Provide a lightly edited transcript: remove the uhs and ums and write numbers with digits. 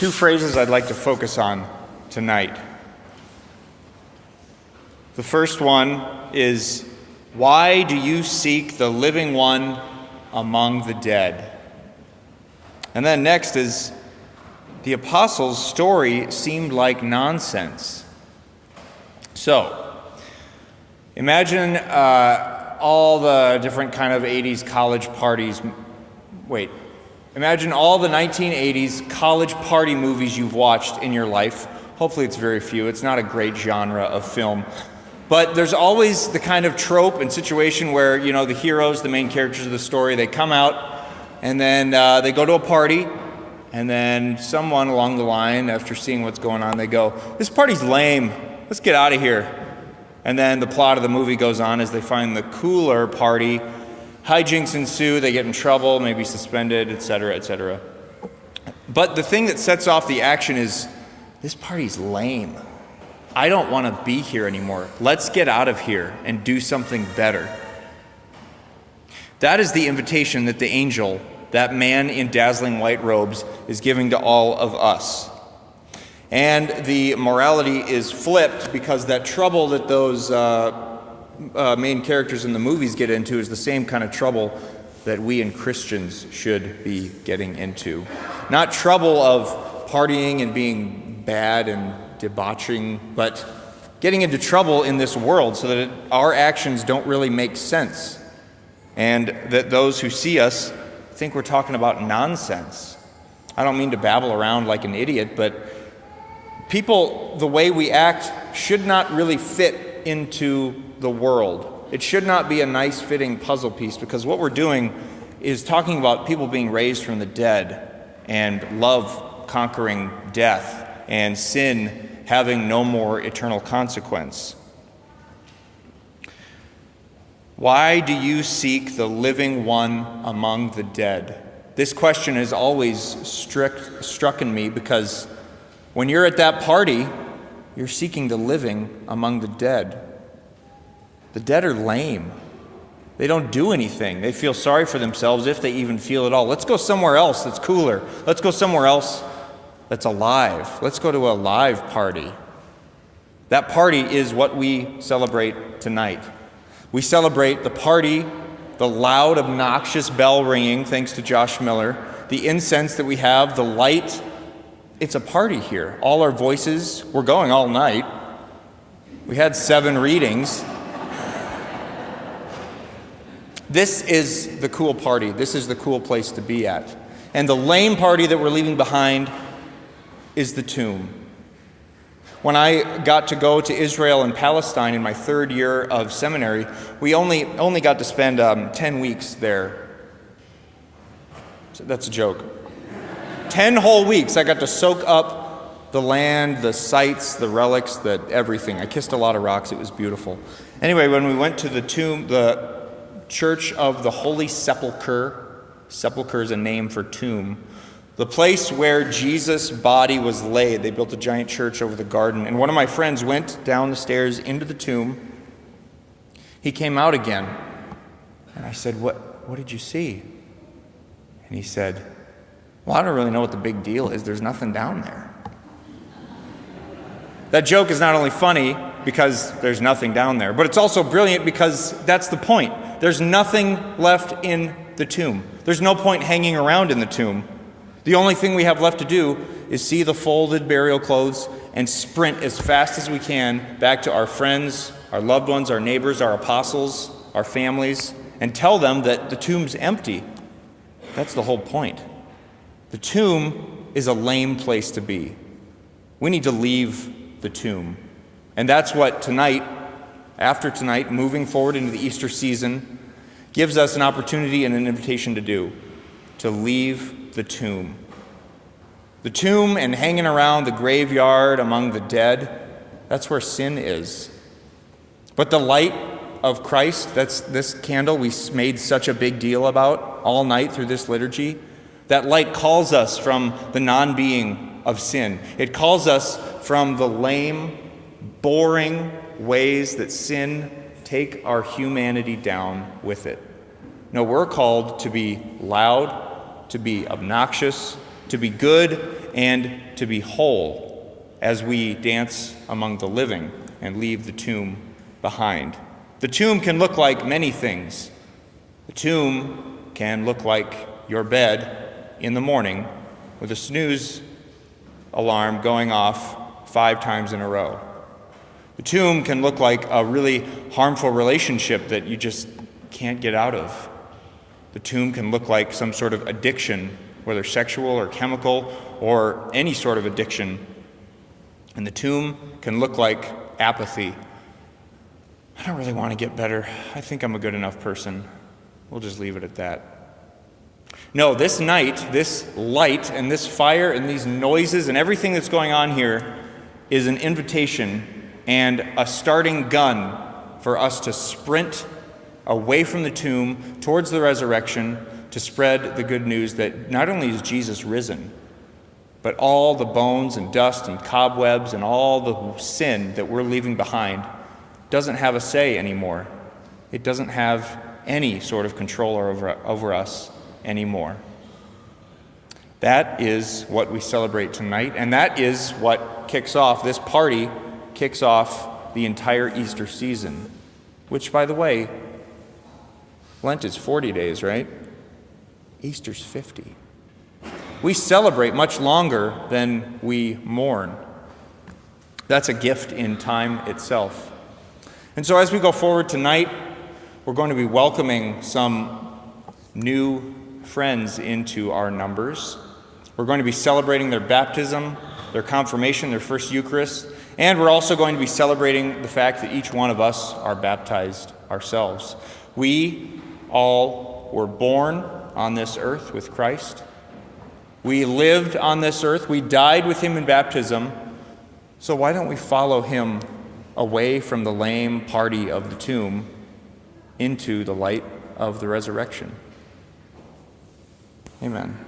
Two phrases I'd like to focus on tonight. The first one is, why do you seek the living one among the dead? And then next is, the apostles' story seemed like nonsense. So, imagine all the different kind of 80s college parties. Imagine all the 1980s college party movies you've watched in your life. Hopefully it's very few. It's not a great genre of film. But there's always the kind of trope and situation where, the heroes, the main characters of the story, they come out and then they go to a party, and then someone along the line, after seeing what's going on, they go, "This party's lame. Let's get out of here." And then the plot of the movie goes on as they find the cooler party. Hijinks ensue, they get in trouble, maybe suspended, etc., etc. But the thing that sets off the action is, this party's lame. I don't want to be here anymore. Let's get out of here and do something better. That is the invitation that the angel, that man in dazzling white robes, is giving to all of us. And the morality is flipped because that trouble that those main characters in the movies get into is the same kind of trouble that we and Christians should be getting into. Not trouble of partying and being bad and debauching, but getting into trouble in this world so that our actions don't really make sense, and that those who see us think we're talking about nonsense. I don't mean to babble around like an idiot, but people, the way we act should not really fit into the world. It should not be a nice fitting puzzle piece, because what we're doing is talking about people being raised from the dead, and love conquering death, and sin having no more eternal consequence. Why do you seek the living one among the dead? This question has always struck in me, because when you're at that party, you're seeking the living among the dead. The dead are lame. They don't do anything. They feel sorry for themselves, if they even feel at all. Let's go somewhere else that's cooler. Let's go somewhere else that's alive. Let's go to a live party. That party is what we celebrate tonight. We celebrate the party, the loud, obnoxious bell ringing, thanks to Josh Miller, the incense that we have, the light. It's a party here. All our voices, we're going all night. We had 7 readings. This is the cool party. This is the cool place to be at. And the lame party that we're leaving behind is the tomb. When I got to go to Israel and Palestine in my 3rd year of seminary, we only got to spend 10 weeks there. So that's a joke. 10 whole weeks I got to soak up the land, the sights, the relics, the everything. I kissed a lot of rocks. It was beautiful. Anyway, when we went to the tomb, the Church of the Holy Sepulchre is a name for tomb, the place where Jesus' body was laid. They built a giant church over the garden, and one of my friends went down the stairs into the tomb. He came out again, and I said, what did you see? And he said, well, I don't really know what the big deal is. There's nothing down there. That joke is not only funny because there's nothing down there, but it's also brilliant because that's the point. There's nothing left in the tomb. There's no point hanging around in the tomb. The only thing we have left to do is see the folded burial clothes and sprint as fast as we can back to our friends, our loved ones, our neighbors, our apostles, our families, and tell them that the tomb's empty. That's the whole point. The tomb is a lame place to be. We need to leave the tomb. And that's what tonight, after tonight, moving forward into the Easter season, gives us an opportunity and an invitation to do, to leave the tomb. The tomb and hanging around the graveyard among the dead, that's where sin is. But the light of Christ, that's this candle we made such a big deal about all night through this liturgy, that light calls us from the non-being of sin. It calls us from the lame, boring ways that sin take our humanity down with it. No, we're called to be loud, to be obnoxious, to be good and to be whole as we dance among the living and leave the tomb behind. The tomb can look like many things. The tomb can look like your bed in the morning with a snooze alarm going off 5 times in a row. The tomb can look like a really harmful relationship that you just can't get out of. The tomb can look like some sort of addiction, whether sexual or chemical or any sort of addiction. And the tomb can look like apathy. I don't really want to get better. I think I'm a good enough person. We'll just leave it at that. No, this night, this light and this fire and these noises and everything that's going on here is an invitation and a starting gun for us to sprint away from the tomb towards the resurrection to spread the good news that not only is Jesus risen, but all the bones and dust and cobwebs and all the sin that we're leaving behind doesn't have a say anymore. It doesn't have any sort of control over us anymore. That is what we celebrate tonight, and that is what kicks off, this party kicks off the entire Easter season, which, by the way, Lent is 40 days, right? Easter's 50. We celebrate much longer than we mourn. That's a gift in time itself. And so as we go forward tonight, we're going to be welcoming some new friends into our numbers. We're going to be celebrating their baptism, their confirmation, their first Eucharist, and we're also going to be celebrating the fact that each one of us are baptized ourselves. We all were born on this earth with Christ. We lived on this earth. We died with him in baptism. So why don't we follow him away from the lame party of the tomb into the light of the resurrection? Amen.